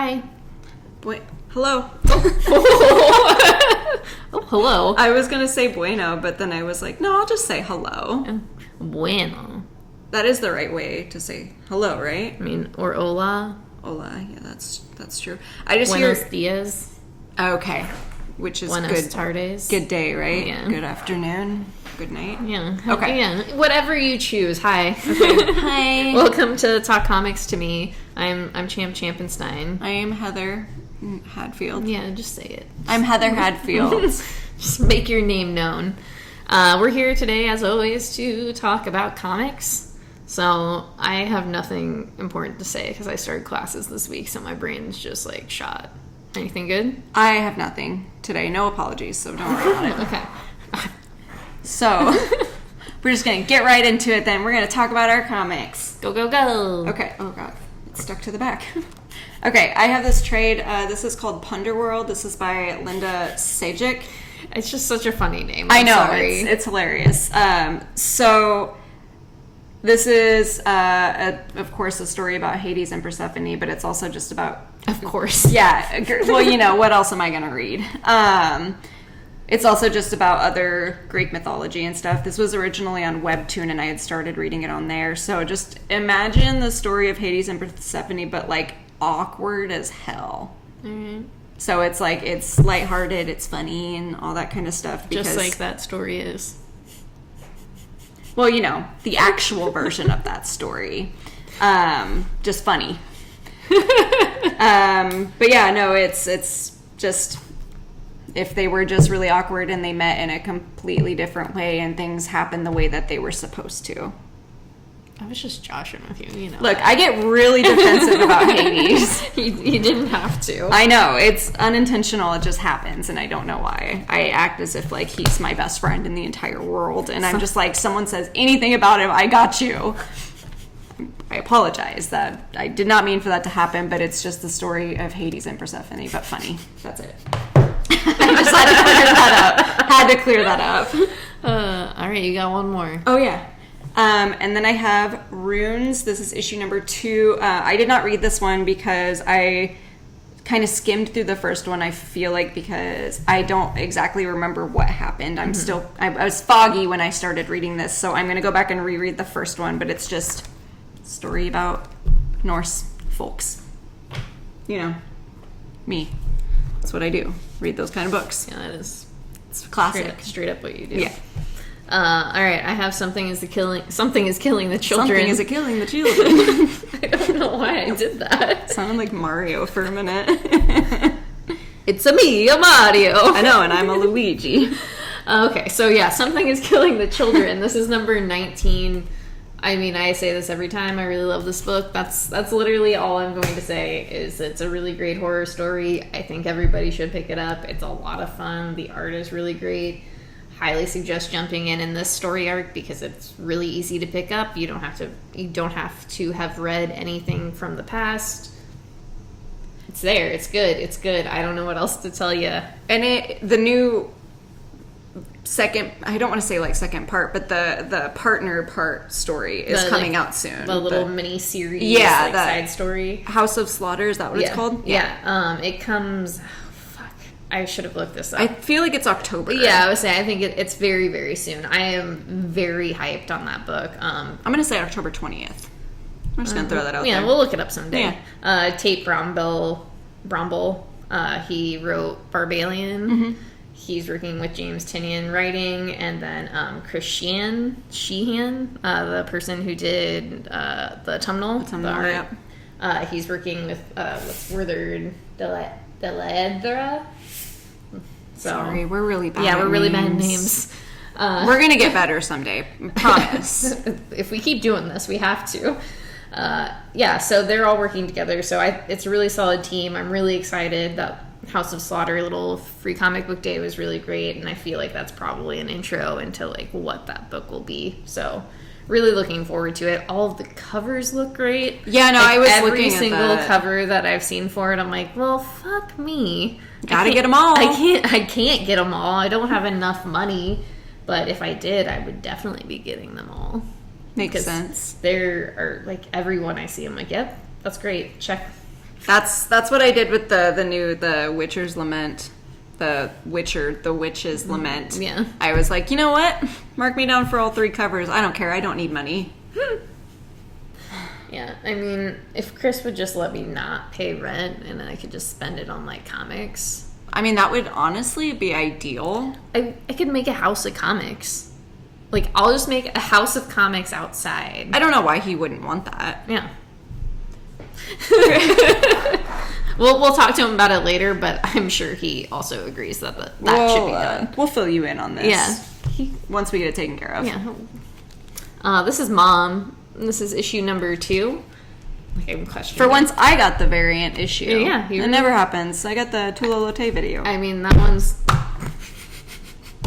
Hi. Wait, hello. Oh, hello. I was going to say bueno, but then I was like, no, I'll just say hello. Bueno. That is the right way to say hello, right? I mean, or hola. Hola, yeah, that's true. I just Buenos hear... dias. Okay, which is Buenos good. tardes. Good day, right? Yeah. Good afternoon. Good night. Yeah. Okay. Yeah. Whatever you choose. Hi. Okay. Hi. Welcome to Talk Comics to Me. I'm Champ Champenstein. I am Heather Hadfield. Yeah, just say it. I'm Heather Hadfield. Just make your name known. We're here today, as always, to talk about comics. So I have nothing important to say because I started classes this week, so my brain's just like shot. Anything good? I have nothing today. No apologies, so don't worry about it. Okay. So, we're just going to get right into it then. We're going to talk about our comics. Go, go, go. Okay. Oh, God. It's stuck to the back. Okay, I have this trade. This is called Punderworld. This is by Linda Sajic. It's just such a funny name. I know. Sorry. It's hilarious. So, this is, of course, a story about Hades and Persephone, but it's also just about... Of course. Yeah. Well, you know, what else am I going to read? It's also just about other Greek mythology and stuff. This was originally on Webtoon, and I had started reading it on there. So just imagine the story of Hades and Persephone, but, like, awkward as hell. Mm-hmm. So it's, like, it's lighthearted, it's funny, and all that kind of stuff. Because, just like that story is. Well, you know, the actual version of that story. Just funny. But, yeah, no, it's just... If they were just really awkward and they met in a completely different way and things happened the way that they were supposed to. I was just joshing with you, you know. Look, I get really defensive about Hades. You didn't have to. I know. It's unintentional. It just happens, and I don't know why. I act as if, like, he's my best friend in the entire world, and I'm just like, someone says anything about him, I got you. I apologize. That I did not mean for that to happen, but it's just the story of Hades and Persephone, but funny. That's it. I just had to clear that up. All right, you got one more. Oh, yeah. And then I have Runes. This is issue number 2. I did not read this one because I kind of skimmed through the first one, I feel like, because I don't exactly remember what happened. I was foggy when I started reading this, so I'm going to go back and reread the first one, but it's just a story about Norse folks. You know, me. That's what I do. Read those kind of books. Yeah, that is. It's classic. Straight up what you do. Yeah. All right. I have something is killing the children. Something is killing the children. I don't know why I did that. Sounded like Mario for a minute. It's a Mario. I know, and I'm a Luigi. Okay, so yeah, something is killing the children. This is number 19. I mean, I say this every time. I really love this book. That's literally all I'm going to say is it's a really great horror story. I think everybody should pick it up. It's a lot of fun. The art is really great. Highly suggest jumping in this story arc because it's really easy to pick up. You don't have to have read anything from the past. It's there. It's good. I don't know what else to tell you. And the new second, I don't want to say like second part, but the partner part story is coming out soon. The little mini series, side story. House of Slaughter, is that what it's called? Yeah. It comes. Fuck, I should have looked this up. I feel like it's October. Yeah, I would say I think it's very, very soon. I am very hyped on that book. I'm gonna say October 20th. I'm just gonna throw that out there. Yeah, we'll look it up someday. Yeah. Tate Bromble. He wrote Barbalian. Mm-hmm. He's working with James Tynion writing, and then Chris Sheehan, the person who did the autumnal, the art. Yeah. He's working with what's Werther Deledra. Sorry, we're really bad. Yeah, we're really bad at names. We're gonna get better someday, promise. If we keep doing this, we have to. So they're all working together. So it's a really solid team. I'm really excited that House of Slaughter little free comic book day was really great, and I feel like that's probably an intro into like what that book will be. So really looking forward to it. All of the covers look great. Yeah, no, I was looking at every single cover that I've seen for it. I'm like, well, fuck me. Gotta get them all. I can't get them all. I don't have enough money, but if I did, I would definitely be getting them all. Makes sense. There are like everyone I see, I'm like, yep, that's great. Check That's what I did with the Witcher's Lament. The Witch's Lament. Yeah. I was like, you know what? Mark me down for all 3 covers. I don't care. I don't need money. Yeah, I mean, if Chris would just let me not pay rent and then I could just spend it on, like, comics. I mean, that would honestly be ideal. I could make a house of comics. Like, I'll just make a house of comics outside. I don't know why he wouldn't want that. Yeah. We'll talk to him about it later, but I'm sure he also agrees that should be done. We'll fill you in on this. Yeah. Once we get it taken care of. Yeah. This is Mom. This is issue number 2. Like, I'm questioning. For once, I got the variant issue. Yeah. It never happens. I got the Tula Lotte video. I mean, that one's...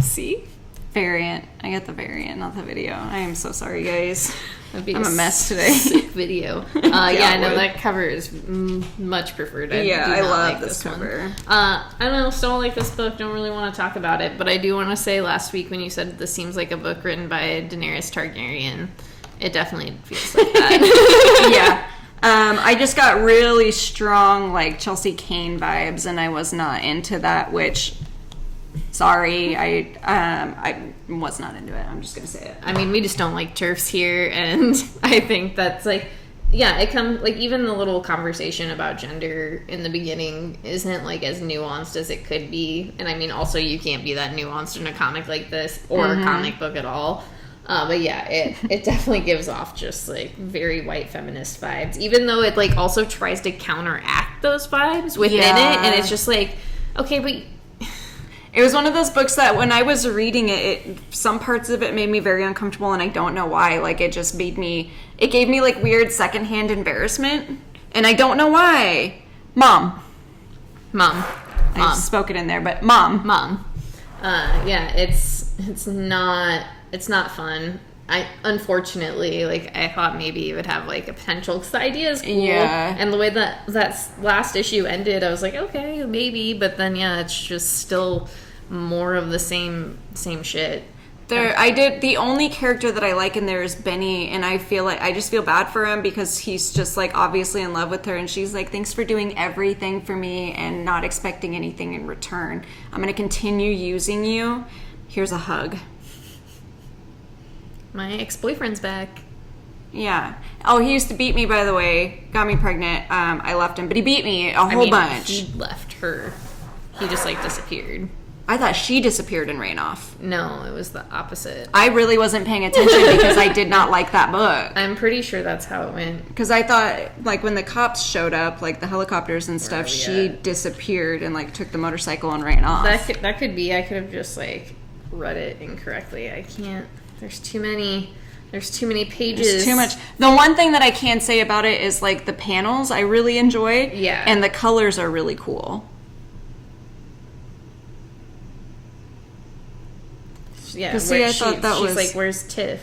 See? Variant. I got the variant, not the video. I am so sorry, guys. I'm a mess today. Sick video. Yeah, no, that cover is much preferred. I love this cover. I don't know, still like this book. Don't really want to talk about it, but I do want to say last week when you said this seems like a book written by Daenerys Targaryen, it definitely feels like that. Yeah. I just got really strong, like, Chelsea Kane vibes, and I was not into that, which... Sorry, I was not into it. I'm just gonna say it. I mean, we just don't like TERFs here, and I think that's like, yeah, it comes like even the little conversation about gender in the beginning isn't like as nuanced as it could be, and I mean, also you can't be that nuanced in a comic like this or a comic book at all. But yeah, it definitely gives off just like very white feminist vibes, even though it like also tries to counteract those vibes within it, and it's just like, okay, but. It was one of those books that when I was reading it, some parts of it made me very uncomfortable, and I don't know why. Like, it just gave me like weird secondhand embarrassment, and I don't know why. Mom. I spoke it in there, but Mom. Yeah, it's not fun. Unfortunately, like, I thought maybe it would have, like, a potential, because the idea is cool. Yeah. And the way that last issue ended, I was like, okay, maybe. But then, yeah, it's just still more of the same shit. The only character that I like in there is Benny, and I just feel bad for him because he's just, like, obviously in love with her, and she's like, thanks for doing everything for me and not expecting anything in return. I'm going to continue using you. Here's a hug. My ex-boyfriend's back. Yeah. Oh, he used to beat me, by the way. Got me pregnant. I left him, but he beat me a whole bunch. He left her. He just, like, disappeared. I thought she disappeared and ran off. No, it was the opposite. I really wasn't paying attention because I did not like that book. I'm pretty sure that's how it went. Because I thought, like, when the cops showed up, like, the helicopters and stuff, she disappeared and, like, took the motorcycle and ran off. That could be. I could have just, like, read it incorrectly. I can't. There's too many pages. There's too much. The one thing that I can say about it is, like, the panels I really enjoyed. Yeah. And the colors are really cool. Yeah. See, I thought that was... She's like, where's Tiff?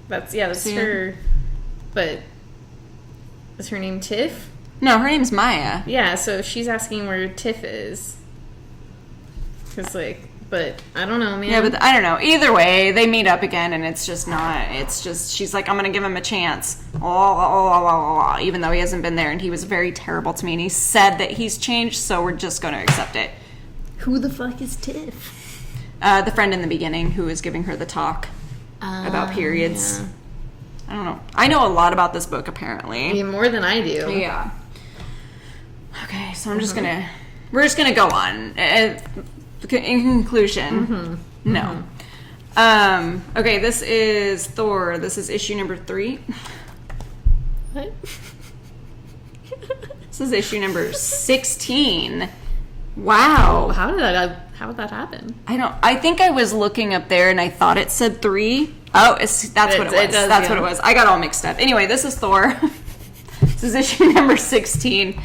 That's her. But is her name Tiff? No, her name's Maya. Yeah, so she's asking where Tiff is. Because, like... But I don't know, man. Yeah, but I don't know. Either way, they meet up again, and it's just not. It's just she's like, I'm gonna give him a chance. Even though he hasn't been there, and he was very terrible to me, and he said that he's changed, so we're just gonna accept it. Who the fuck is Tiff? The friend in the beginning who was giving her the talk about periods. Yeah. I don't know. I know a lot about this book, apparently. Yeah, more than I do. Yeah. Okay, so we're just gonna go on. In conclusion, no. Okay, this is Thor. This is issue number 3. What? This is issue number 16. Wow. How did that happen? I think I was looking up there and I thought it said 3. Oh, that's what it was. That's what it was. I got all mixed up. Anyway, this is Thor. This is issue number 16.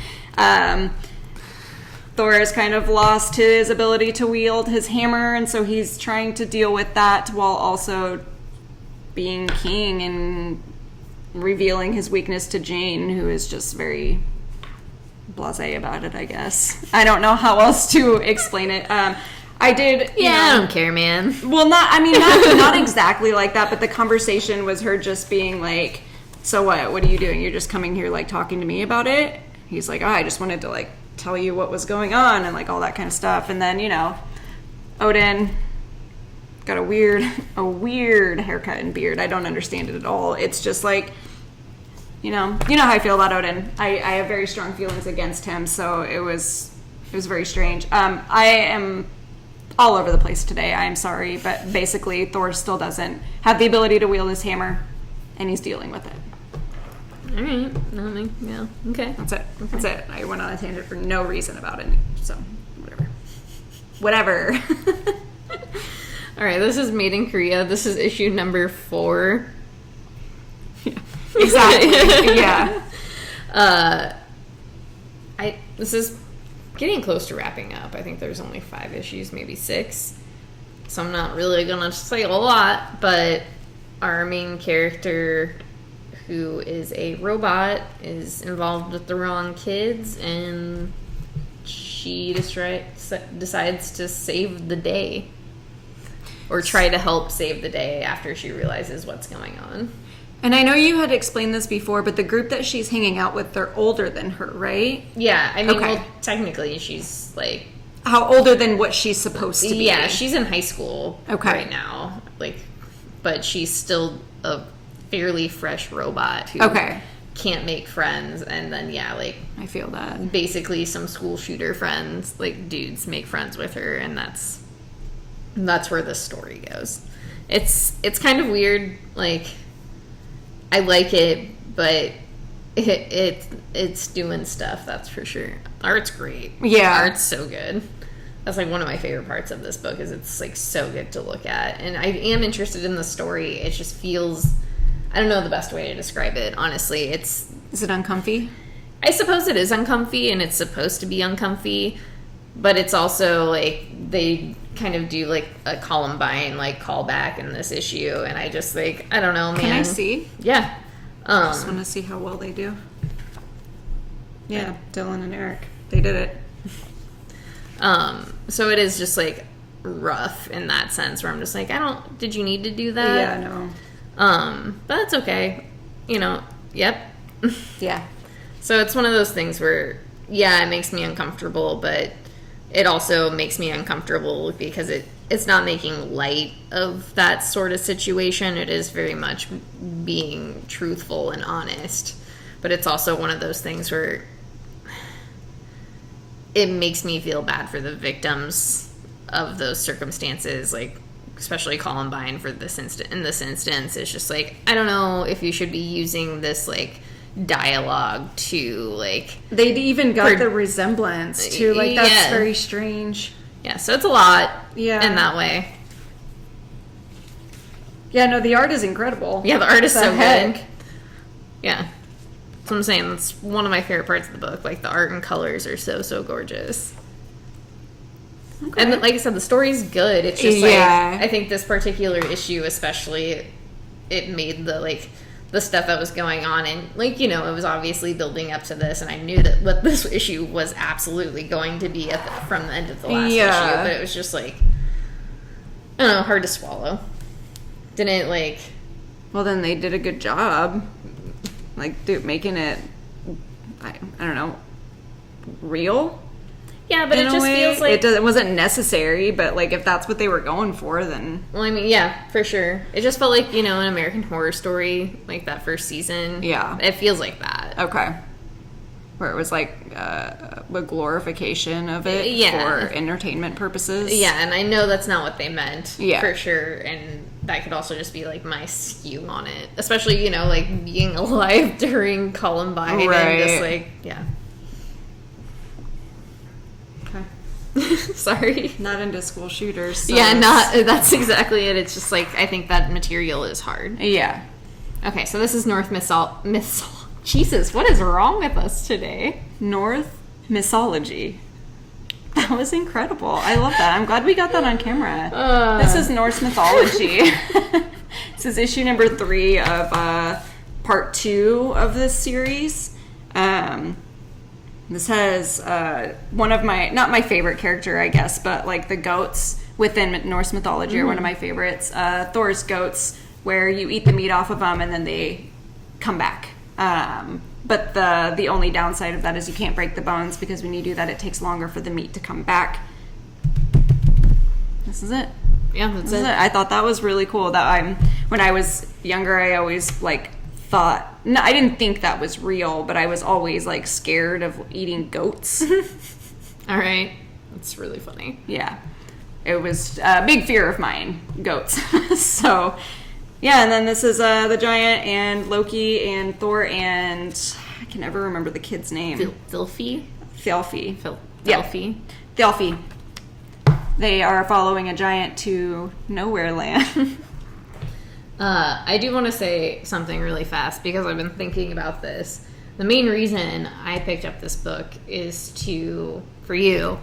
Thor has kind of lost his ability to wield his hammer, and so he's trying to deal with that while also being king and revealing his weakness to Jane, who is just very blasé about it, I guess. I don't know how else to explain it. I did... I don't care, man. Well, not exactly like that, but the conversation was her just being like... so what are you doing? You're just coming here, like, talking to me about it? He's like, oh, I just wanted to, like, tell you what was going on and, like, all that kind of stuff. And then, you know, Odin got a weird haircut and beard. I don't understand it at all. It's just like, you know how I feel about Odin. I have very strong feelings against him, so it was very strange. I am all over the place today. I am sorry, but basically Thor still doesn't have the ability to wield his hammer, and he's dealing with it. All right. No, yeah. Okay. That's it. Okay. That's it. I went on a tangent for no reason about it, so whatever. All right, this is Made in Korea. This is issue number 4. Yeah. Exactly. Yeah. This is getting close to wrapping up. I think there's only 5 issues, maybe 6. So I'm not really gonna say a lot, but our main character, who is a robot, is involved with the wrong kids, and she decides to save the day. Or try to help save the day after she realizes what's going on. And I know you had explained this before, but the group that she's hanging out with, they're older than her, right? Yeah, I mean, well, technically she's like... How older than what she's supposed to be? Yeah, she's in high school right now. Like, but she's still a fairly fresh robot who can't make friends. And then, yeah, like... I feel that. Basically some school shooter friends, like dudes, make friends with her, and that's where this story goes. It's kind of weird. Like, I like it, but it's doing stuff, that's for sure. Art's great. Yeah, art's so good. That's like one of my favorite parts of this book, is it's like so good to look at, and I am interested in the story. It just feels, I don't know the best way to describe it, honestly. Is it uncomfy? I suppose it is uncomfy, and it's supposed to be uncomfy, but it's also like they kind of do like a Columbine like callback in this issue, and I just like, I don't know, man. Can I see? Yeah. I just want to see how well they do. Yeah, Dylan and Eric, they did it. So it is just like rough in that sense, where I'm just like, did you need to do that? Yeah, no. But that's okay. You know, yep. Yeah. So it's one of those things where, yeah, it makes me uncomfortable, but it also makes me uncomfortable because it's not making light of that sort of situation. It is very much being truthful and honest. But it's also one of those things where it makes me feel bad for the victims of those circumstances, like especially Columbine in this instance. It's just like, I don't know if you should be using this like dialogue to like, they even got the resemblance to like, that's very strange. Yeah, so it's a lot in that way. Yeah, no, the art is incredible. Yeah, the art is so good. Yeah, that's what I'm saying. That's one of my favorite parts of the book. Like, the art and colors are so gorgeous. Okay. And like I said, the story's good. It's just like, I think this particular issue especially, it made the stuff that was going on, and like, you know, it was obviously building up to this, and I knew that what this issue was absolutely going to be from the end of the last issue, but it was just like, I don't know, hard to swallow. Didn't like... Well, then they did a good job, like, making it, I don't know, real? Yeah, but it just feels like... It wasn't necessary, but, like, if that's what they were going for, then... Well, I mean, yeah, for sure. It just felt like, you know, an American Horror Story, like, that first season. Yeah. It feels like that. Okay. Where it was, like, a glorification of it for entertainment purposes. Yeah, and I know that's not what they meant, for sure, and that could also just be, like, my skew on it. Especially, you know, like, being alive during Columbine and just, like, Sorry. Not into school shooters. So yeah, that's exactly it. It's just like, I think that material is hard. Yeah. Okay, so this is North Jesus, what is wrong with us today? North mythology. That was incredible. I love that. I'm glad we got that on camera. This is Norse mythology. This is issue number 3 of part 2 of this series. This has one of my, not my favorite character, I guess, but like the goats within Norse mythology are one of my favorites. Thor's goats, where you eat the meat off of them and then they come back. But the only downside of that is you can't break the bones, because when you do that, it takes longer for the meat to come back. This is it. Yeah, that's it. I thought that was really cool. When I was younger, I always like thought, no, I didn't think that was real, but I was always like scared of eating goats. All right, that's really funny. Yeah, it was a big fear of mine, goats. So, yeah, and then this is the giant and Loki and Thor and I can never remember the kid's name. Thilfi. Thilfi. Thilfi. They are following a giant to nowhere land. I do want to say something really fast because I've been thinking about this. The main reason I picked up this book is for you.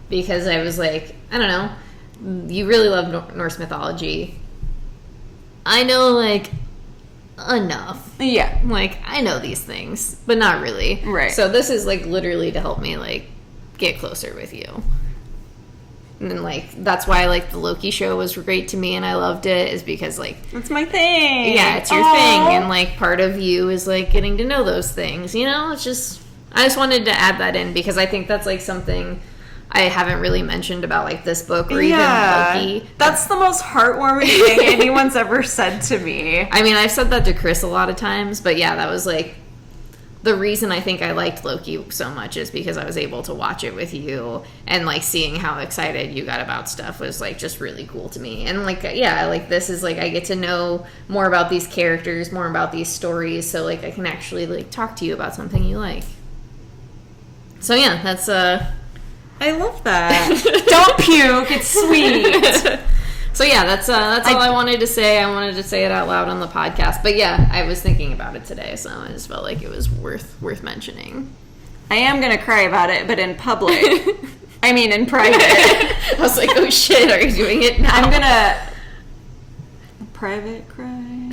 Because I was like, I don't know, you really love Norse mythology. I know, like, enough. Yeah. Like, I know these things, but not really. Right. So this is, like, literally to help me, like, get closer with you. And, like, that's why, like, the Loki show was great to me and I loved it, is because, like... It's my thing. Yeah, it's your thing. And, like, part of you is, like, getting to know those things, you know? It's just... I just wanted to add that in because I think that's, like, something I haven't really mentioned about, like, this book or even Loki. That's the most heartwarming thing anyone's ever said to me. I mean, I've said that to Chris a lot of times, but yeah, that was, like... The reason I think I liked Loki so much is because I was able to watch it with you, and like seeing how excited you got about stuff was like just really cool to me. And like, yeah, like this is like I get to know more about these characters, more about these stories, so like I can actually like talk to you about something you like. So yeah, that's I love that. Don't puke, it's sweet. So yeah, that's all I wanted to say. I wanted to say it out loud on the podcast. But yeah, I was thinking about it today, so I just felt like it was worth mentioning. I am gonna cry about it, but in public. I mean, in private. I was like, oh shit, are you doing it now? I'm gonna private cry.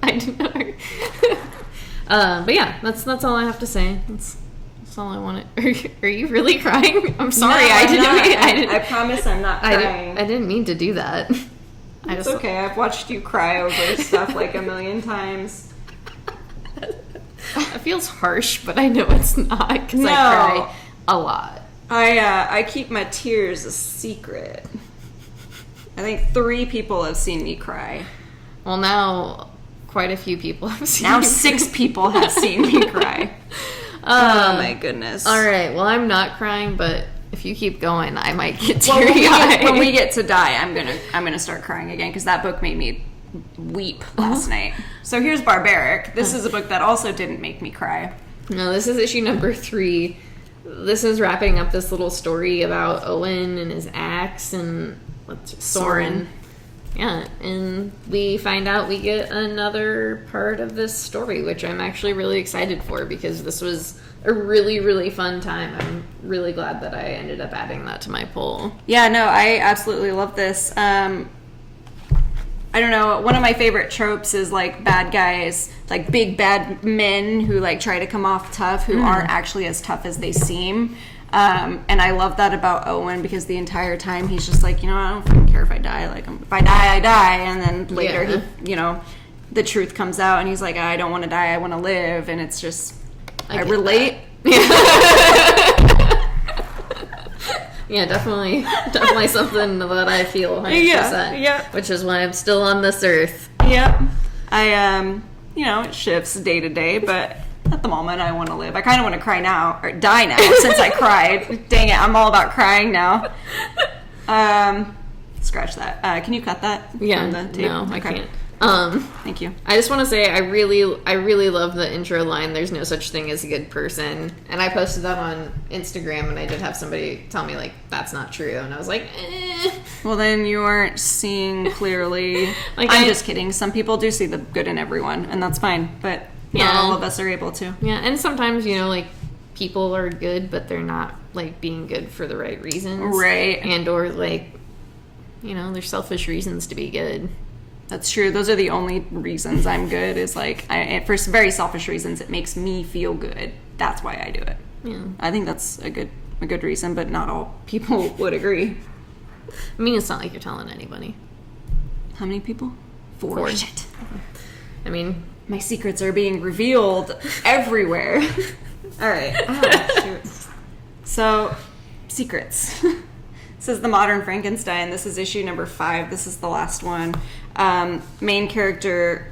I don't know. But yeah, that's all I have to say. That's all I wanted. Are you really crying? I'm sorry. No, I didn't. I promise I'm not crying. I didn't mean to do that. It's okay. I've watched you cry over stuff like a million times. It feels harsh, but I know it's not because I cry a lot. I keep my tears a secret. I think 3 people have seen me cry. Well, now quite a few people have seen. Now 6 people have seen me cry. Oh my goodness. All right. Well, I'm not crying, but if you keep going, I might get teary-eyed. When we get to die, I'm gonna start crying again because that book made me weep last night. So here's Barbaric. This is a book that also didn't make me cry. No, this is issue number 3. This is wrapping up this little story about Owen and his axe and Soren. Yeah, and we find out we get another part of this story, which I'm actually really excited for because this was a really, really fun time. I'm really glad that I ended up adding that to my poll. Yeah, no, I absolutely love this. I don't know, one of my favorite tropes is like bad guys, like big bad men who like try to come off tough, who aren't actually as tough as they seem. And I love that about Owen because the entire time he's just like, I don't fucking care if I die. Like, if I die, I die. And then later, he, the truth comes out and he's like, I don't want to die. I want to live. And it's just, I relate. Yeah, definitely something that I feel 100%. Yeah. Which is why I'm still on this earth. Yep. I, it shifts day to day, but at the moment, I want to live. I kind of want to cry now, or die now, since I cried. Dang it, I'm all about crying now. Scratch that. Can you cut that? Yeah, from the tape? no, I can't. Thank you. I just want to say I really love the intro line, there's no such thing as a good person. And I posted that on Instagram, and I did have somebody tell me, like, that's not true. And I was like, Well, then you aren't seeing clearly. I'm just kidding. Some people do see the good in everyone, and that's fine. But not all of us are able to. Yeah, and sometimes, like, people are good, but they're not, like, being good for the right reasons. Right. And or, like, there's selfish reasons to be good. That's true. Those are the only reasons I'm good, is, like, for very selfish reasons, it makes me feel good. That's why I do it. Yeah. I think that's a good reason, but not all people would agree. I mean, it's not like you're telling anybody. How many people? Forged. Shit. I mean, my secrets are being revealed everywhere. All right. Oh, shoot. So, secrets. This is The Modern Frankenstein. This is issue number 5. This is the last one. Main character,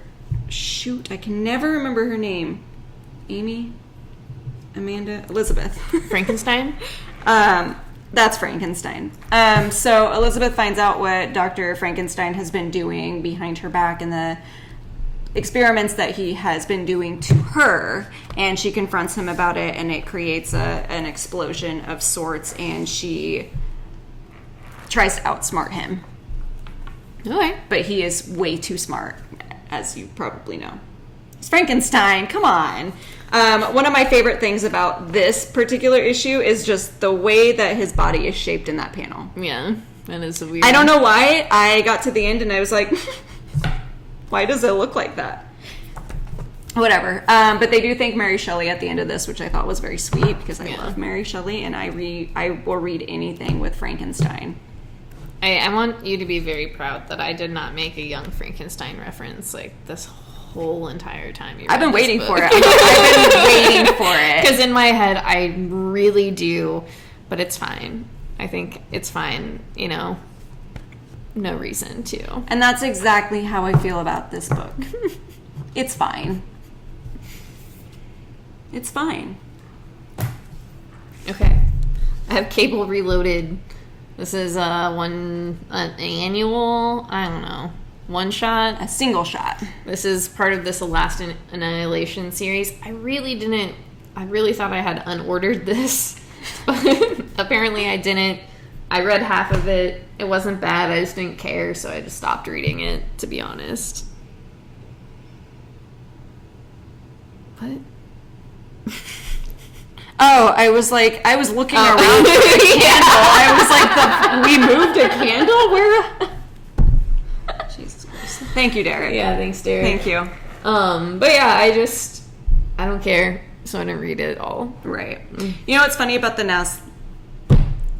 shoot, I can never remember her name. Amy? Amanda? Elizabeth. Frankenstein? That's Frankenstein. So Elizabeth finds out what Dr. Frankenstein has been doing behind her back and the experiments that he has been doing to her, and she confronts him about it, and it creates an explosion of sorts, and she tries to outsmart him. Okay. But he is way too smart, as you probably know. It's Frankenstein, come on. One of my favorite things about this particular issue is just the way that his body is shaped in that panel. Yeah, that is weird. I don't know why. I got to the end and I was like, why does it look like that? Whatever. But they do thank Mary Shelley at the end of this, which I thought was very sweet because I love Mary Shelley, and I will read anything with Frankenstein. I want you to be very proud that I did not make a Young Frankenstein reference like this whole entire time. I've been waiting for it. I've been waiting for it. Because in my head, I really do, but it's fine. I think it's fine, no reason to. And that's exactly how I feel about this book. It's fine. It's fine. Okay. I have Cable Reloaded. This is an annual, I don't know, one shot. A single shot. This is part of this Last Annihilation series. I really thought I had unordered this, but apparently I didn't. I read half of it. It wasn't bad. I just didn't care, so I just stopped reading it, to be honest. What? Oh, I was looking around for the candle. I was like, we moved a candle? Where? Jesus Christ. Thank you, Derek. Yeah, thanks, Derek. Thank you. But yeah, I don't care, so I didn't read it all. Right. You know what's funny about the Nest?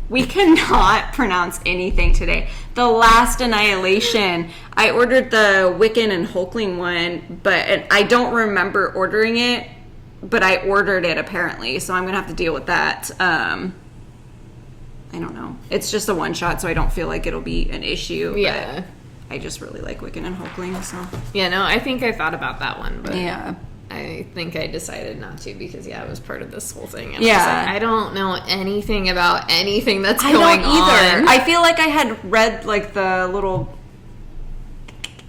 We cannot pronounce anything today. The Last Annihilation. I ordered the Wiccan and Hulkling one, but I don't remember ordering it, but I ordered it apparently, so I'm going to have to deal with that. I don't know. It's just a one-shot, so I don't feel like it'll be an issue. Yeah. But I just really like Wiccan and Hulkling, so. Yeah, no, I think I thought about that one, but yeah. I think I decided not to because, it was part of this whole thing. And yeah. I don't know anything about anything that's going I don't either. on. I feel like I had read, the little...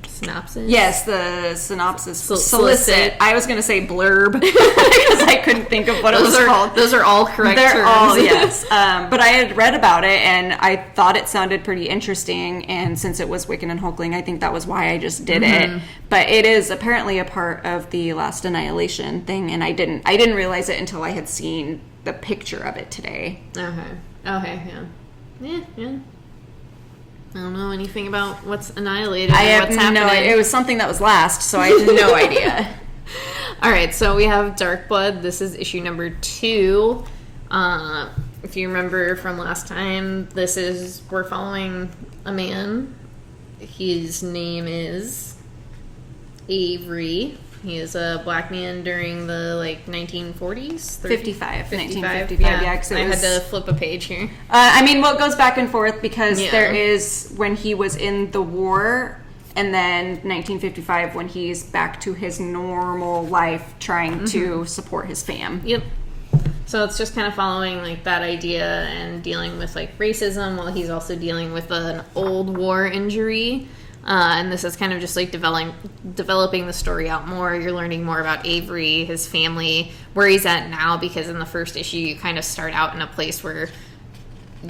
Synopsis? Yes, the synopsis. Solicit. I was going to say blurb because I couldn't think of what it was called. Those are all correct They're terms. all, yes. But I had read about it, and I thought it sounded pretty interesting, and since it was Wiccan and Hulkling, I think that was why I just did it. But it is apparently a part of the Last Annihilation thing, and I didn't realize it until I had seen the picture of it today. Okay, yeah. Yeah. I don't know anything about what's annihilated or what's happening. It was something that was last, so I had no idea. All right, so we have Dark Blood. This is issue number 2. If you remember from last time, we're following a man. His name is Avery. He is a black man during the 1940s. 55. 1955. Yeah, I had to flip a page here. It goes back and forth because there is when he was in the war, and then 1955 when he's back to his normal life trying to support his fam. Yep. So it's just kind of following that idea and dealing with racism while he's also dealing with an old war injury. And this is kind of just developing the story out more. You're learning more about Avery, his family, where he's at now, because in the first issue you kind of start out in a place where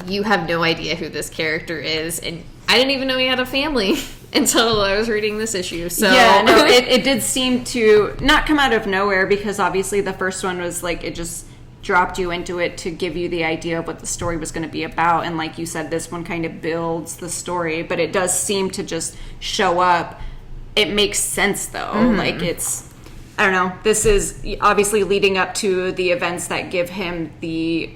you have no idea who this character is, and I didn't even know he had a family until I was reading this issue. So yeah, no, it did seem to not come out of nowhere, because obviously the first one was it just dropped you into it to give you the idea of what the story was going to be about, and like you said, this one kind of builds the story, but it does seem to just show up. It makes sense though. It's, I don't know, this is obviously leading up to the events that give him the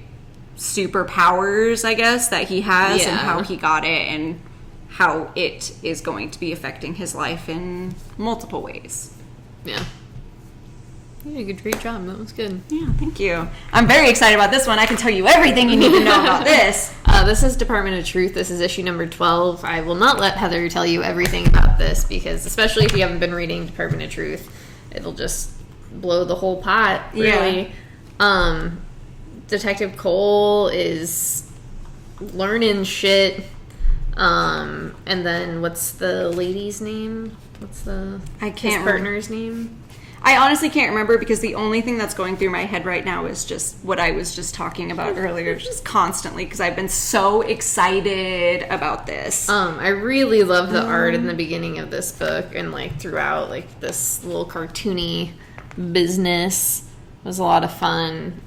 superpowers, I guess, that he has, and how he got it, and how it is going to be affecting his life in multiple ways. Yeah. You did a great job. That was good. Yeah, thank you. I'm very excited about this one. I can tell you everything you need to know about this. This is Department of Truth. This is issue number 12. I will not let Heather tell you everything about this because, especially if you haven't been reading Department of Truth, it'll just blow the whole pot, really. Yeah. Detective Cole is learning shit. And then what's the lady's name? What's his partner's name? I honestly can't remember because the only thing that's going through my head right now is just what I was just talking about earlier, just constantly, because I've been so excited about this. I really love the art in the beginning of this book and like throughout, like this little cartoony business. It was a lot of fun.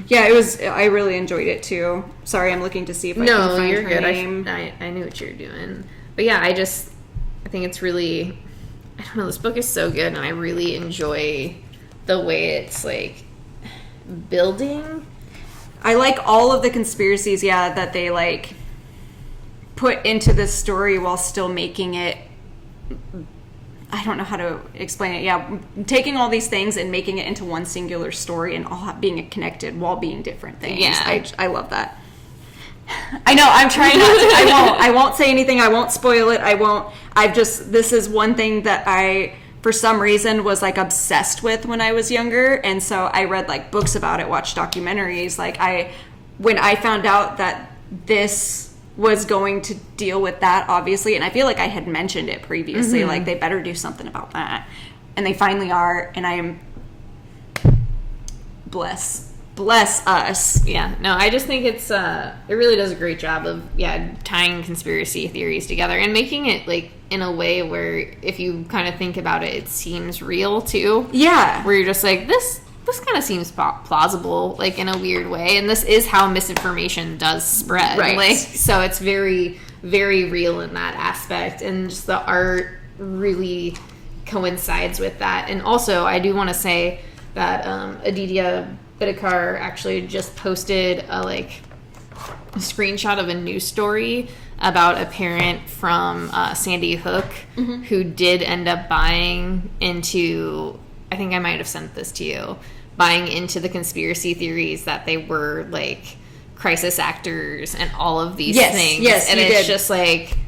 Yeah, it was. I really enjoyed it too. Sorry, I'm looking to see if I can find you're her good. name. I knew what you were doing, but yeah, I think it's really. I don't know, this book is so good, and I really enjoy the way it's, like, building. I like all of the conspiracies, that they, like, put into this story while still making it... I don't know how to explain it. Yeah, taking all these things and making it into one singular story and all being connected while being different things. Yeah. I love that. I know, I'm trying not to. I won't say anything. I won't spoil it. This is one thing that I, for some reason, was like obsessed with when I was younger. And so I read like books about it, watched documentaries. When I found out that this was going to deal with that, obviously, and I feel like I had mentioned it previously, like they better do something about that. And they finally are. And I am bless us. Yeah, no, I just think it really does a great job of tying conspiracy theories together and making it like in a way where if you kind of think about it seems real too. Yeah, where you're just like this kind of seems plausible, like in a weird way, and this is how misinformation does spread, right? Like, so it's very, very real in that aspect, and just the art really coincides with that. And also I do want to say that Aditya Bidikar actually just posted a screenshot of a news story about a parent from Sandy Hook who did end up buying into, I think I might have sent this to you, buying into the conspiracy theories that they were like crisis actors and all of these things. Yes, and it's just like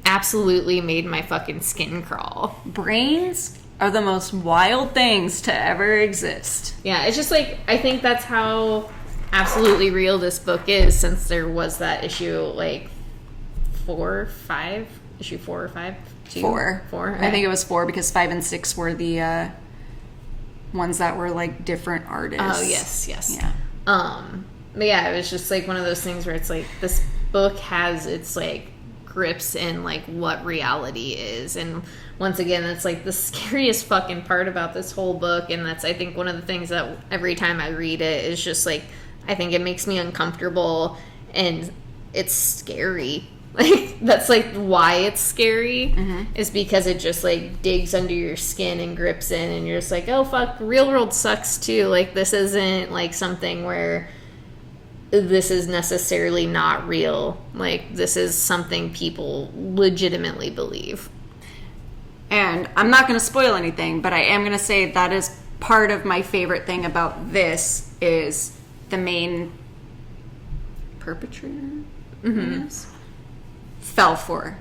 absolutely made my fucking skin crawl. Brains are the most wild things to ever exist. Yeah, it's just like, I think that's how absolutely real this book is, since there was that issue, like, 4 or 5? Issue 4 or 5? 4. Okay. I think it was 4 because 5 and 6 were the ones that were, like, different artists. Oh, yes. Yeah. But yeah, it was just, like, one of those things where it's, like, this book has its, like, grips in, like, what reality is, and once again, that's like the scariest fucking part about this whole book, and that's, I think, one of the things that every time I read it is just like, I think it makes me uncomfortable, and it's scary. Like, that's like why it's scary, is because it just like digs under your skin and grips in, and you're just like, oh fuck, real world sucks too. Like, this isn't like something where this is necessarily not real. Like, this is something people legitimately believe. And I'm not going to spoil anything, but I am going to say that is part of my favorite thing about this is the main perpetrator fell for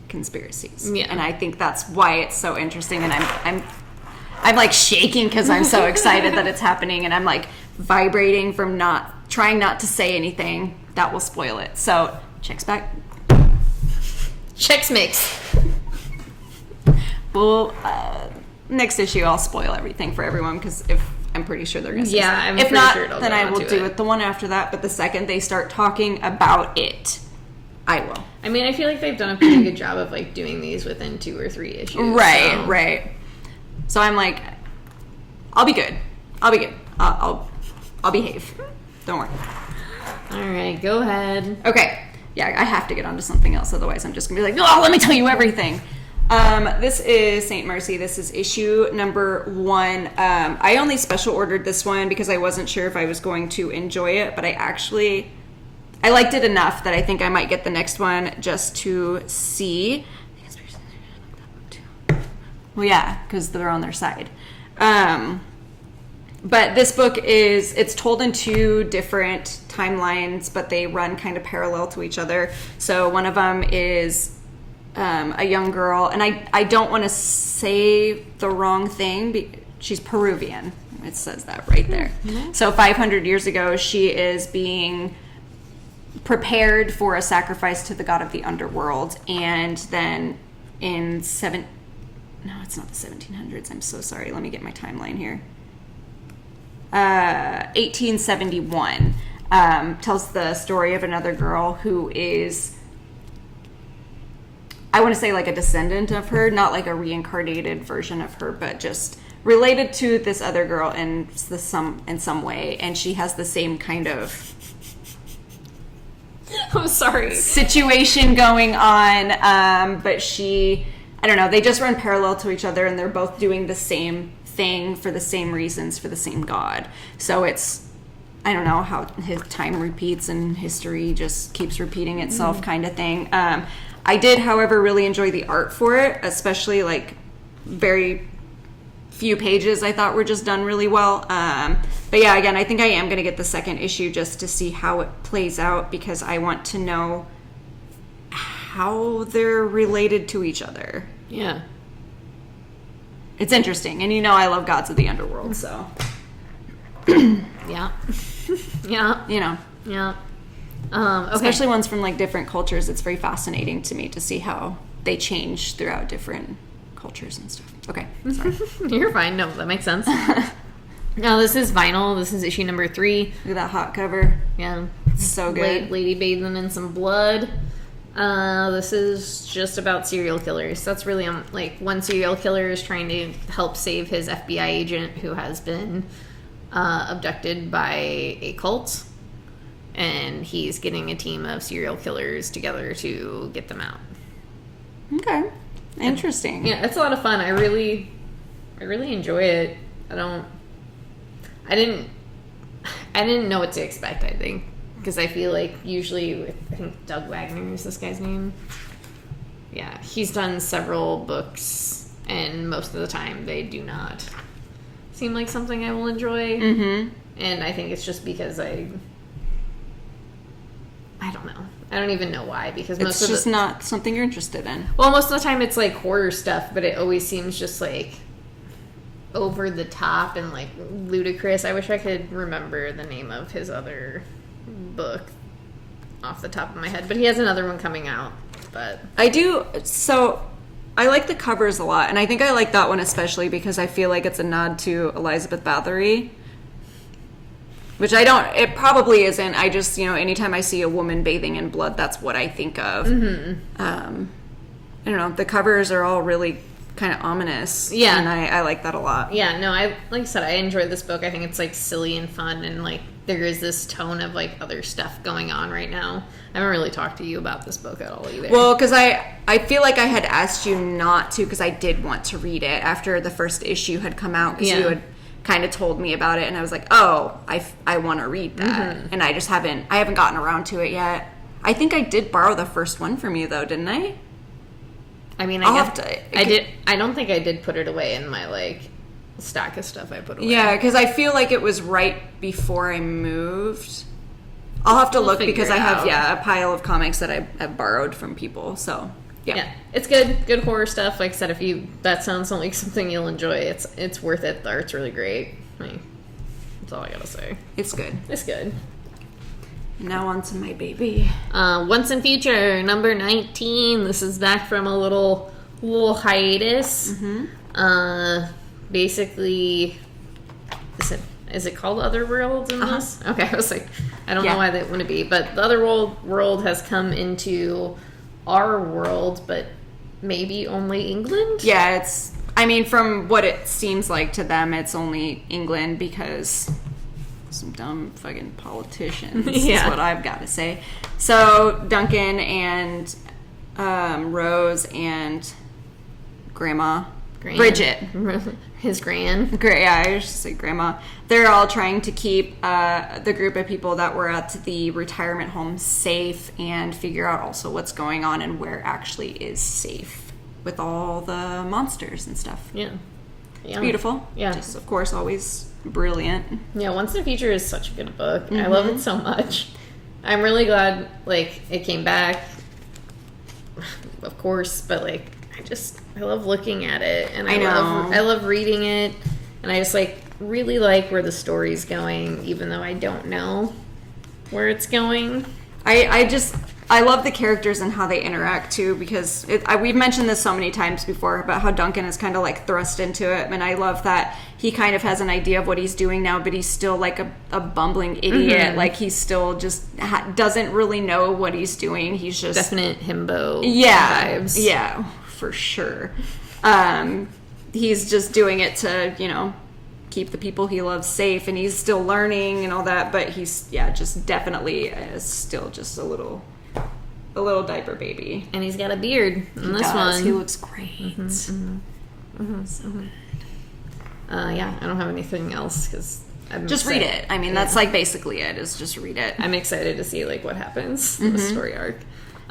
conspiracies. Yeah. And I think that's why it's so interesting, and I'm like shaking because I'm so excited that it's happening, and I'm like vibrating from trying not to say anything that will spoil it. So, checks back. Checks mix. Well, next issue I'll spoil everything for everyone, because I'm pretty sure they're going to say I'm if pretty not, sure it'll then go I will on to do it the one after that. But the second they start talking about it, I will. I mean, I feel like they've done a pretty good job of like doing these within 2 or 3 issues. Right. So I'm like, I'll be good. I'll behave. Don't worry. All right, go ahead. Okay. Yeah, I have to get onto something else, otherwise I'm just gonna be like, oh, let me tell you everything. This is Saint Mercy. This is issue number 1. I only special ordered this one because I wasn't sure if I was going to enjoy it, but I actually I liked it enough that I think I might get the next one just to see. Well, yeah, because they're on their side. But this book it's told in 2 different timelines, but they run kind of parallel to each other. So one of them is a young girl, and I don't want to say the wrong thing. She's Peruvian. It says that right there. Mm-hmm. So 500 years ago, she is being prepared for a sacrifice to the god of the underworld. And then in it's not the 1700s. I'm so sorry. Let me get my timeline here. 1871 tells the story of another girl who is, I want to say like a descendant of her, not like a reincarnated version of her, but just related to this other girl in some way, and she has the same kind of I'm sorry situation going on, but I don't know, they just run parallel to each other, and they're both doing the same thing for the same reasons for the same god. So it's, I don't know, how his time repeats and history just keeps repeating itself kind of thing. I did, however, really enjoy the art for it, especially like very few pages I thought were just done really well. But yeah, again, I think I am going to get the second issue just to see how it plays out, because I want to know how they're related to each other. Yeah. It's interesting. And I love gods of the underworld, so. Yeah. Yeah. Yeah. Okay. Especially ones from like different cultures. It's very fascinating to me to see how they change throughout different cultures and stuff. Okay, sorry. You're fine. No, that makes sense. No, this is vinyl. This is issue number 3. Look at that hot cover. Yeah. It's so good. Lady bathing in some blood. This is just about serial killers. That's really like one serial killer is trying to help save his FBI agent who has been abducted by a cult, and he's getting a team of serial killers together to get them out. Okay, interesting. Yeah, it's a lot of fun. I really enjoy it. I didn't know what to expect, I think. Because I feel like usually, I think Doug Wagner is this guy's name. Yeah, he's done several books, and most of the time they do not seem like something I will enjoy. Mm-hmm. And I think it's just because I don't know. I don't even know why, because it's just not something you're interested in. Well, most of the time it's like horror stuff, but it always seems just like over the top and like ludicrous. I wish I could remember the name of his other book off the top of my head, but he has another one coming out. But I like the covers a lot, and I think I like that one especially because I feel like it's a nod to Elizabeth Bathory, which it probably isn't. I just, anytime I see a woman bathing in blood, that's what I think of. Mm-hmm. I don't know, the covers are all really kind of ominous. Yeah. And I like that a lot. Yeah, no, like I said, I enjoyed this book. I think it's like silly and fun, and like there is this tone of like other stuff going on right now. I haven't really talked to you about this book at all either. Well, because I feel like I had asked you not to, because I did want to read it after the first issue had come out, because you had kind of told me about it, and I was like, oh, I want to read that. Mm-hmm. And I haven't gotten around to it yet. I think I did borrow the first one from you though, didn't I? I mean, I don't think I did put it away in my like stack of stuff I put away. Yeah, because I feel like it was right before I moved. I'll have to look, because I have a pile of comics that I've borrowed from people. So yeah, it's good horror stuff. Like I said, that sounds like something you'll enjoy, it's worth it. The art's really great. That's all I gotta say. It's good. It's good. Now on to my baby. Once in Future, number 19. This is back from a little hiatus. Mm-hmm. Basically, is it called Otherworld in this? Okay, I was like, I don't know why that wouldn't be, but the Otherworld has come into our world, but maybe only England? Yeah, from what it seems like to them, it's only England, because some dumb fucking politicians is what I've got to say. So Duncan and Rose and Grandma Bridget. His gran. Yeah, I should say grandma. They're all trying to keep the group of people that were at the retirement home safe and figure out also what's going on and where actually is safe with all the monsters and stuff. Yeah. It's beautiful. Yeah. Just, of course, always brilliant. Yeah, Once in the Future is such a good book. I love it so much. I'm really glad, like, it came back, of course, but, like, I love looking at it, and I love reading it, and I just, like, really like where the story's going, even though I don't know where it's going. I love the characters and how they interact too, because we've mentioned this so many times before about how Duncan is kind of like thrust into it, and I love that he kind of has an idea of what he's doing now, but he's still like a bumbling idiot. Like he still just doesn't really know what he's doing. He's just definite himbo vibes. Yeah, for sure. He's just doing it to keep the people he loves safe, and he's still learning and all that, but he's just definitely is still just a little diaper baby. And he's got a beard in this one. He looks great. Yeah, I don't have anything else because just read it. I mean, that's like basically it, is just read it. I'm excited to see like what happens in the story arc.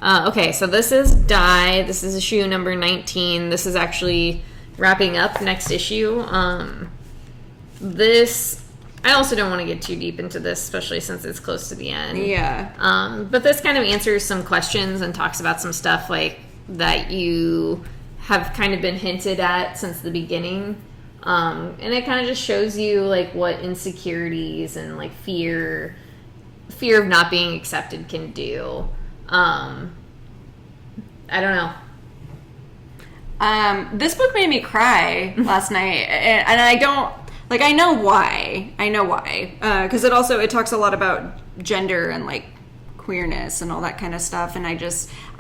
Okay, so this is Die. This is issue number 19. This is actually wrapping up next issue. This, I also don't want to get too deep into this, especially since it's close to the end. Yeah. But this kind of answers some questions and talks about some stuff like that you have kind of been hinted at since the beginning. And it kind of just shows you like what insecurities and like fear of not being accepted can do. I don't know. This book made me cry last night, and I don't. Like, I know why. Because it talks a lot about gender and, like, queerness and all that kind of stuff. And I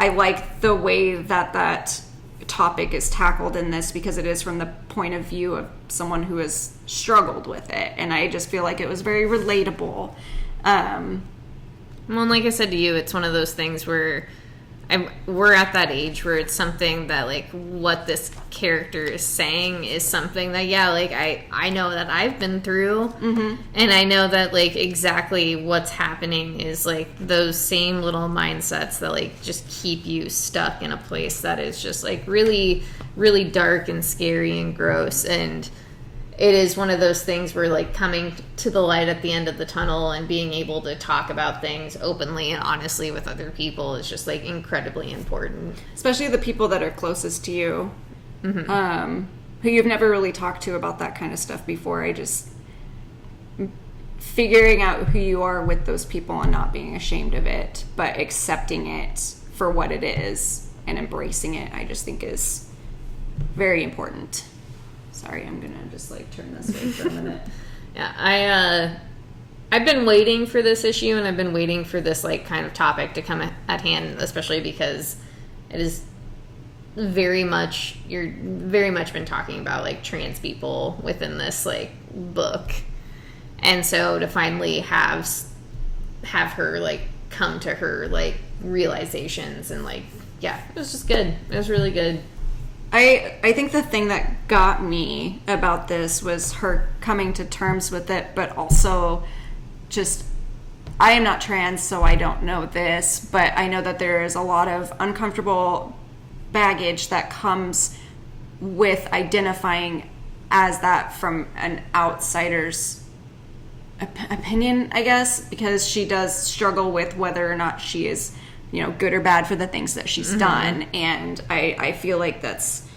like the way that topic is tackled in this, because it is from the point of view of someone who has struggled with it. And I just feel like it was very relatable. Well, and like I said to you, it's one of those things where we're at that age where it's something that, like, what this character is saying is something that, like, I know that I've been through. Mm-hmm. And I know that, like, exactly what's happening is, like, those same little mindsets that, like, just keep you stuck in a place that is just, like, really, really dark and scary and gross. And it is one of those things where, like, coming to the light at the end of the tunnel and being able to talk about things openly and honestly with other people is just, like, incredibly important. Especially the people that are closest to you, who you've never really talked to about that kind of stuff before. Figuring out who you are with those people and not being ashamed of it, but accepting it for what it is and embracing it, I just think is very important. Sorry, I'm gonna just like turn this way for a minute. Yeah, I've been waiting for this issue, and I've been waiting for this like kind of topic to come at hand, especially because it is you're very much been talking about like trans people within this like book, and so to finally have her like come to her like realizations and like it was just good. It was really good. I think the thing that got me about this was her coming to terms with it, but also just, I am not trans, so I don't know this, but I know that there is a lot of uncomfortable baggage that comes with identifying as that from an outsider's opinion, I guess, because she does struggle with whether or not she is good or bad for the things that she's done. And I feel like that's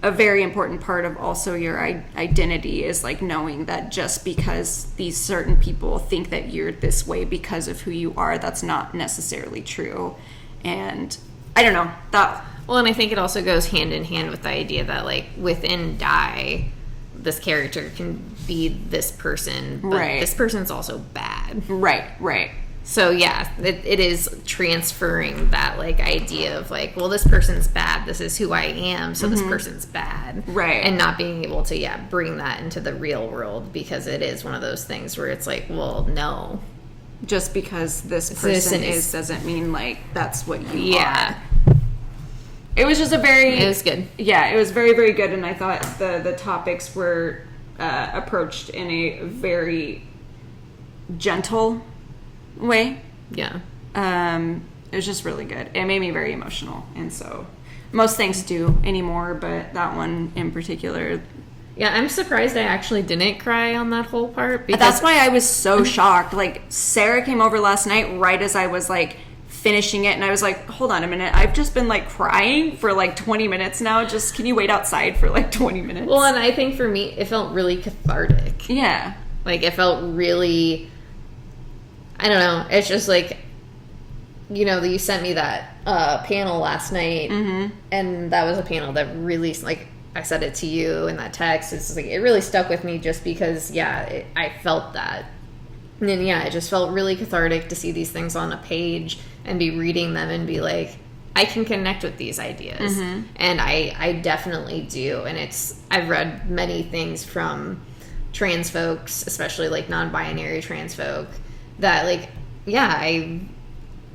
a very important part of also your identity, is like knowing that just because these certain people think that you're this way because of who you are, that's not necessarily true. And I don't know that. Well, and I think it also goes hand in hand with the idea that like within Die, this character can be this person, but this person's also bad. Right. So yeah, it is transferring that like idea of like, well, this person's bad, this is who I am, so this person's bad, right? And not being able to bring that into the real world, because it is one of those things where it's like, well, no, just because this person is doesn't mean like that's what you are. it was just it was good. Yeah, it was very, very good, and I thought the topics were approached in a very gentle way. Yeah. It was just really good. It made me very emotional, and so most things do anymore, but that one in particular. Yeah, I'm surprised I actually didn't cry on that whole part. Because that's why I was so shocked. Like, Sarah came over last night right as I was, like, finishing it, and I was like, hold on a minute. I've just been, like, crying for, like, 20 minutes now. Just, can you wait outside for, like, 20 minutes? Well, and I think for me, it felt really cathartic. Yeah. Like, it felt really, I don't know. It's just, like, you know, you sent me that panel last night, and that was a panel that really, like, I said it to you in that text. It's like, it really stuck with me just because, I felt that. And then, it just felt really cathartic to see these things on a page and be reading them and be like, I can connect with these ideas. And I definitely do. And I've read many things from trans folks, especially, like, non-binary trans folk, that, like,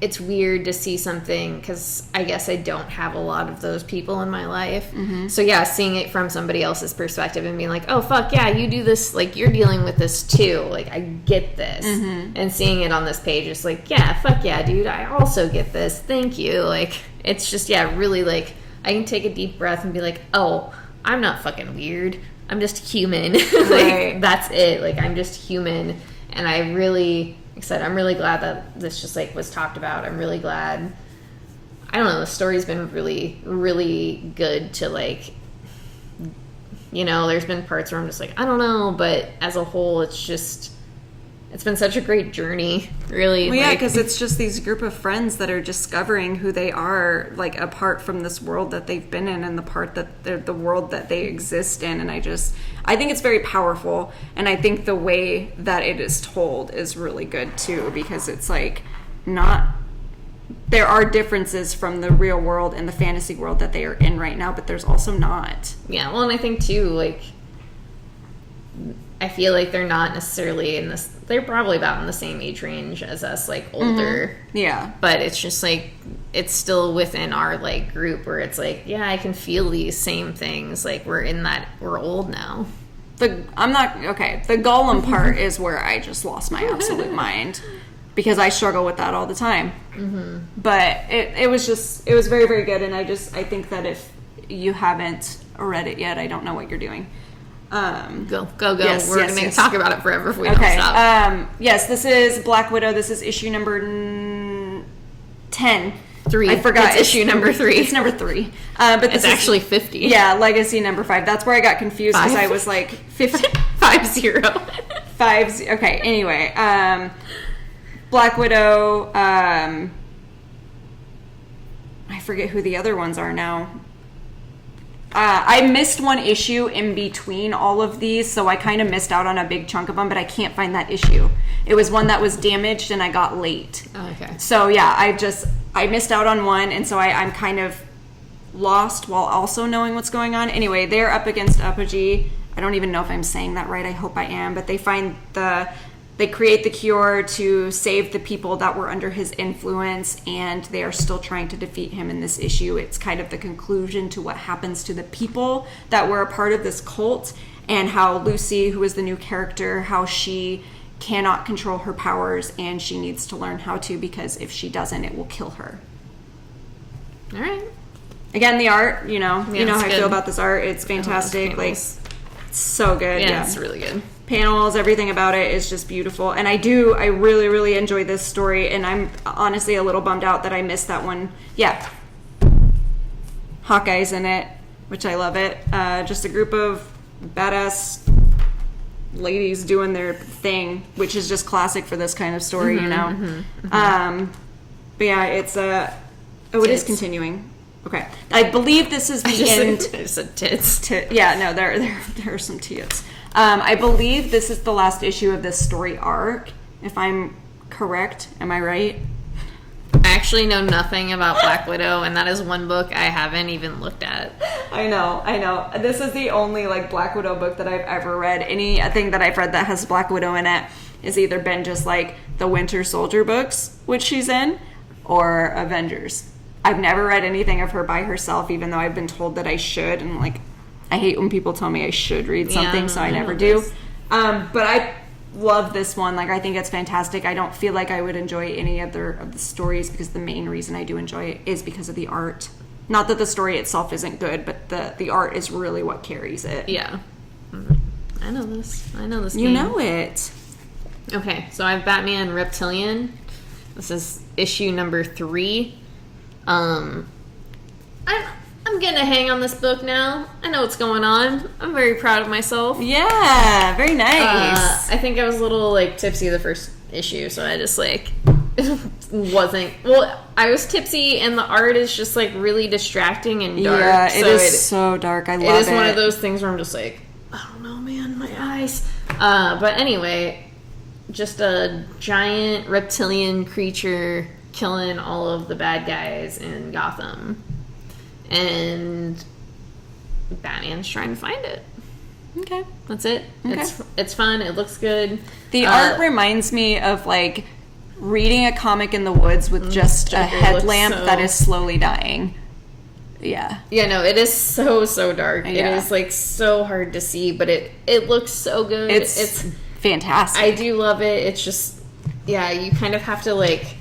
it's weird to see something, because I guess I don't have a lot of those people in my life. So seeing it from somebody else's perspective and being like, oh fuck yeah, you do this, like, you're dealing with this too, like, I get this. And seeing it on this page, it's like, yeah, fuck yeah, dude, I also get this, thank you. Like, it's just, really, like, I can take a deep breath and be like, oh, I'm not fucking weird, I'm just human. Like, that's it, like, I'm just human. And I really, like I said, I'm really glad that this just, like, was talked about. I'm really glad. I don't know, the story's been really, really good to, like, you know, there's been parts where I'm just like, I don't know, but as a whole, it's been such a great journey, really. Well, yeah, because it's just these group of friends that are discovering who they are, like, apart from this world that they've been in and the world that they exist in. And I think it's very powerful. And I think the way that it is told is really good, too, because it's, like, there are differences from the real world and the fantasy world that they are in right now, but there's also not. Yeah, well, and I think, too, like, I feel like they're not necessarily they're probably about in the same age range as us, like, older. Yeah. But it's just, like, it's still within our, like, group where it's like, I can feel these same things. Like, we're old now. The Gollum part is where I just lost my absolute mind, because I struggle with that all the time. But it was very, very good. And I think that if you haven't read it yet, I don't know what you're doing. Go. Yes, we're going to talk about it forever if we don't stop. Yes, this is Black Widow. This is issue number 10. 3. I forgot. It's issue number 3. It's number 3. But it's actually 50. Yeah, Legacy number 5. That's where I got confused, because I was like 50. 50. 50. Okay, anyway. Black Widow. I forget who the other ones are now. I missed one issue in between all of these, so I kind of missed out on a big chunk of them, but I can't find that issue. It was one that was damaged, and I got late. Oh, okay. So, yeah, I missed out on one, and so I'm kind of lost while also knowing what's going on. Anyway, they're up against Apogee. I don't even know if I'm saying that right. I hope I am. But they create the cure to save the people that were under his influence, and they are still trying to defeat him in this issue. It's kind of the conclusion to what happens to the people that were a part of this cult, and how Lucy, who is the new character, how she cannot control her powers, and she needs to learn how to, because if she doesn't, it will kill her. All right. Again, the art, you know how I feel about this art. It's fantastic. Like, it's so good. Yeah, it's really good. Panels, everything about it is just beautiful. And I really, really enjoy this story, and I'm honestly a little bummed out that I missed that one. Yeah. Hawkeye's in it, which I love it. Just a group of badass ladies doing their thing, which is just classic for this kind of story, you know? But yeah, it is continuing. Okay. I believe this is the end. I said tits. Yeah, no, there are some tits. I believe this is the last issue of this story arc, if I'm correct. Am I right? I actually know nothing about Black Widow, and that is one book I haven't even looked at. I know. This is the only, like, Black Widow book that I've ever read. Anything that I've read that has Black Widow in it has either been just, like, the Winter Soldier books, which she's in, or Avengers. I've never read anything of her by herself, even though I've been told that I should. And like, I hate when people tell me I should read something, so I never do. But I love this one. Like, I think it's fantastic. I don't feel like I would enjoy any other of the stories because the main reason I do enjoy it is because of the art. Not that the story itself isn't good, but the art is really what carries it. Yeah. I know this. You game. know it. Okay, so I have Batman Reptilian. This is issue number 3. I'm getting a hang on this book now. I know what's going on. I'm very proud of myself. Yeah, very nice. I think I was a little like tipsy the first issue, so I just like wasn't. Well, I was tipsy, and the art is just like really distracting and dark. Yeah, it is so dark. I love it. It is one of those things where I'm just like, I don't know, man, my eyes. But anyway, just a giant reptilian creature killing all of the bad guys in Gotham. And Batman's trying to find it. Okay. That's it. Okay. It's fun. It looks good. The art reminds me of like reading a comic in the woods with just a headlamp that is slowly dying. Yeah. Yeah, no, it is so dark. Yeah. It is like so hard to see, but it looks so good. It's fantastic. I do love it. It's just, yeah, you kind of have to like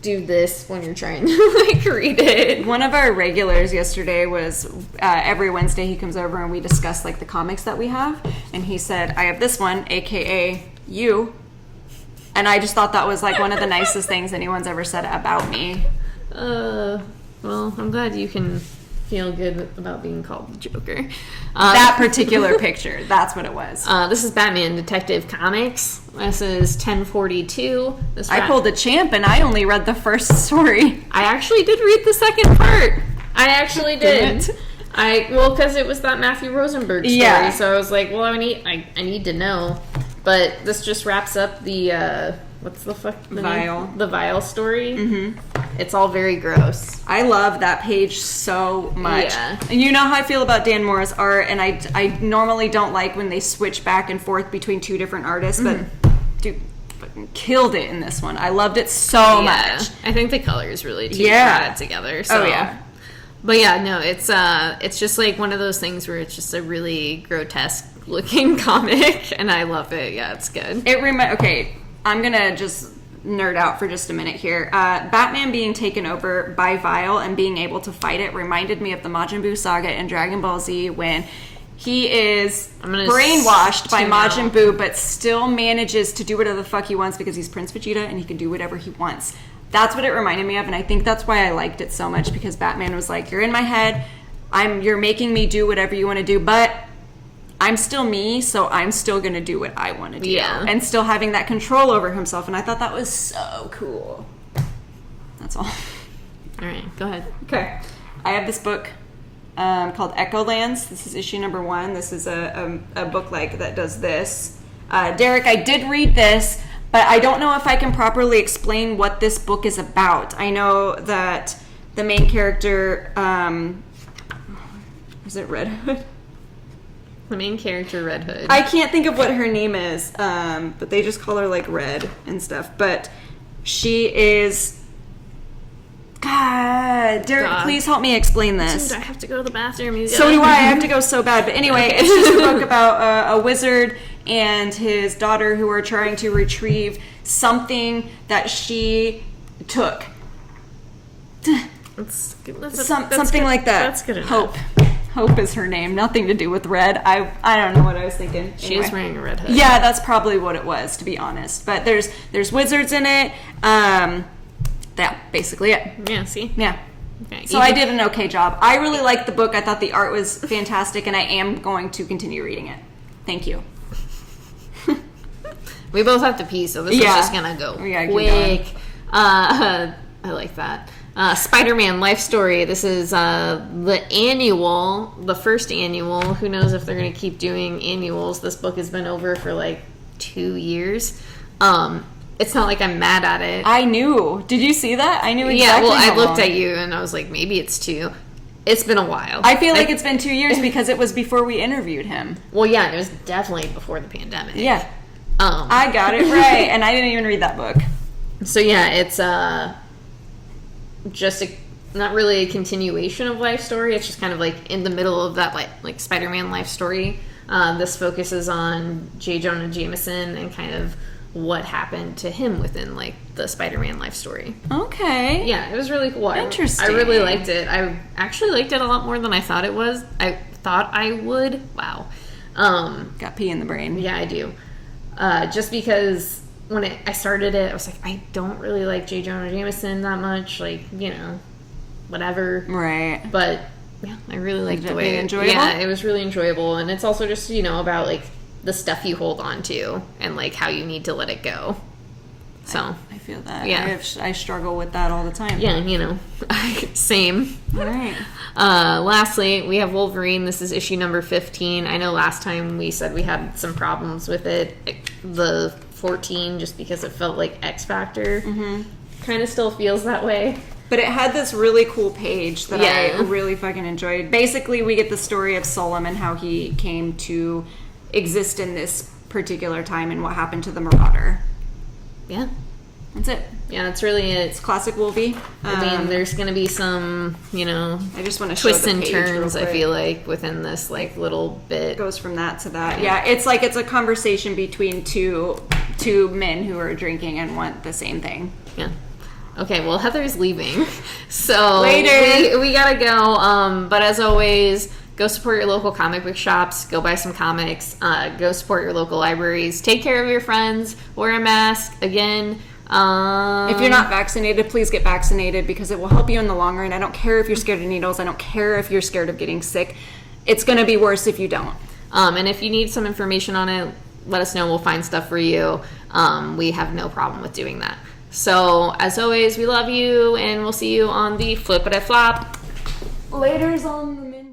do this when you're trying to like read it. One of our regulars yesterday was every Wednesday he comes over and we discuss like the comics that we have, and he said, I have this one, aka you, and I just thought that was like one of the nicest things anyone's ever said about me. Well, I'm glad you can feel good about being called the Joker. That particular picture, that's what it was. This is Batman Detective Comics. This is 1042. I pulled a champ and I only read the first story. I actually did read the second part. I actually did. Because it was that Matthew Rosenberg story. Yeah. So I was like, well, I need to know. But this just wraps up the what's the fuck? The Vial story. Mm-hmm. It's all very gross. I love that page so much. Yeah. And you know how I feel about Dan Mora's art, and I normally don't like when they switch back and forth between two different artists, but dude fucking killed it in this one. I loved it so much. I think the colors really brought it together. So. Oh yeah. But yeah, no, it's just like one of those things where it's just a really grotesque looking comic, and I love it. Yeah, it's good. Okay, I'm gonna just nerd out for just a minute here. Batman being taken over by Vial and being able to fight it reminded me of the Majin Buu saga in Dragon Ball Z when he is brainwashed by Majin Buu but still manages to do whatever the fuck he wants because he's Prince Vegeta and he can do whatever he wants. That's what it reminded me of, and I think that's why I liked it so much, because Batman was like, you're in my head, you're making me do whatever you want to do, but I'm still me, so I'm still going to do what I want to do. Yeah. And still having that control over himself, and I thought that was so cool. That's all. All right, go ahead. Okay. I have this book called Echolands. This is issue number 1. This is a book like that does this. Derek, I did read this, but I don't know if I can properly explain what this book is about. I know that the main character, is it Red Hood? The main character, Red Hood. I can't think of what her name is, but they just call her like Red and stuff. But she is... God, Derek, please help me explain this. Dude, I have to go to the bathroom. So do I have to go so bad. But anyway, okay. It's just a book about a wizard and his daughter who are trying to retrieve something that she took. Something like that. That's good enough. Hope is her name. Nothing to do with red. I don't know what I was thinking. She is wearing a red hood. Yeah, that's probably what it was, to be honest. But there's wizards in it. Yeah, basically it. Yeah, see? Yeah. Okay. So I did an okay job. I really liked the book. I thought the art was fantastic, and I am going to continue reading it. Thank you. We both have to pee, so this is just gonna go quick. I like that. Spider-Man Life Story. This is the first annual. Who knows if they're going to keep doing annuals. This book has been over for like 2 years. It's not like I'm mad at it. I knew. Did you see that? I knew exactly. Yeah, well, I looked at you and I was like, maybe it's 2. It's been a while. I feel like it's been 2 years because it was before we interviewed him. Well, yeah, and it was definitely before the pandemic. Yeah. I got it right, and I didn't even read that book. So yeah, it's just not really a continuation of life story. It's just kind of like in the middle of that like Spider-Man life story. This focuses on J. Jonah Jameson and kind of what happened to him within like the Spider-Man life story. Okay. Yeah, it was really cool. Interesting. I really liked it. I actually liked it a lot more than I thought it was. I thought I would. Wow. Got pee in the brain. Yeah, I do. Just because when I started it, I was like, I don't really like J. Jonah Jameson that much. Like, you know, whatever. Right. But yeah, I really liked the way enjoyable. Yeah, it was really enjoyable, and it's also just, you know, about like the stuff you hold on to and like how you need to let it go. So I feel that. Yeah. I struggle with that all the time. Yeah, you know, same. All right. Lastly, we have Wolverine. This is issue number 15. I know last time we said we had some problems with it. The 14, just because it felt like X Factor. Mm-hmm. Kind of still feels that way. But it had this really cool page that Yeah. I really fucking enjoyed. Basically, we get the story of Solem and how he came to exist in this particular time and what happened to the Marauder. Yeah. That's it. Yeah, that's really it. It's classic Wolvie. I mean, there's going to be some, you know, I just want to show twists the and page turns, real I quick. feel like, within this, like, little bit. It goes from that to that. Yeah, it's like it's a conversation between two men who are drinking and want the same thing. Yeah. Okay, well, Heather's leaving. So Later. We gotta go. But as always, go support your local comic book shops. Go buy some comics. Go support your local libraries. Take care of your friends. Wear a mask. Again, If you're not vaccinated, please get vaccinated because it will help you in the long run. I don't care if you're scared of needles. I don't care if you're scared of getting sick. It's going to be worse if you don't. And if you need some information on it, let us know. We'll find stuff for you. We have no problem with doing that. So, as always, we love you, and we'll see you on the Flippity Flop. Later's on the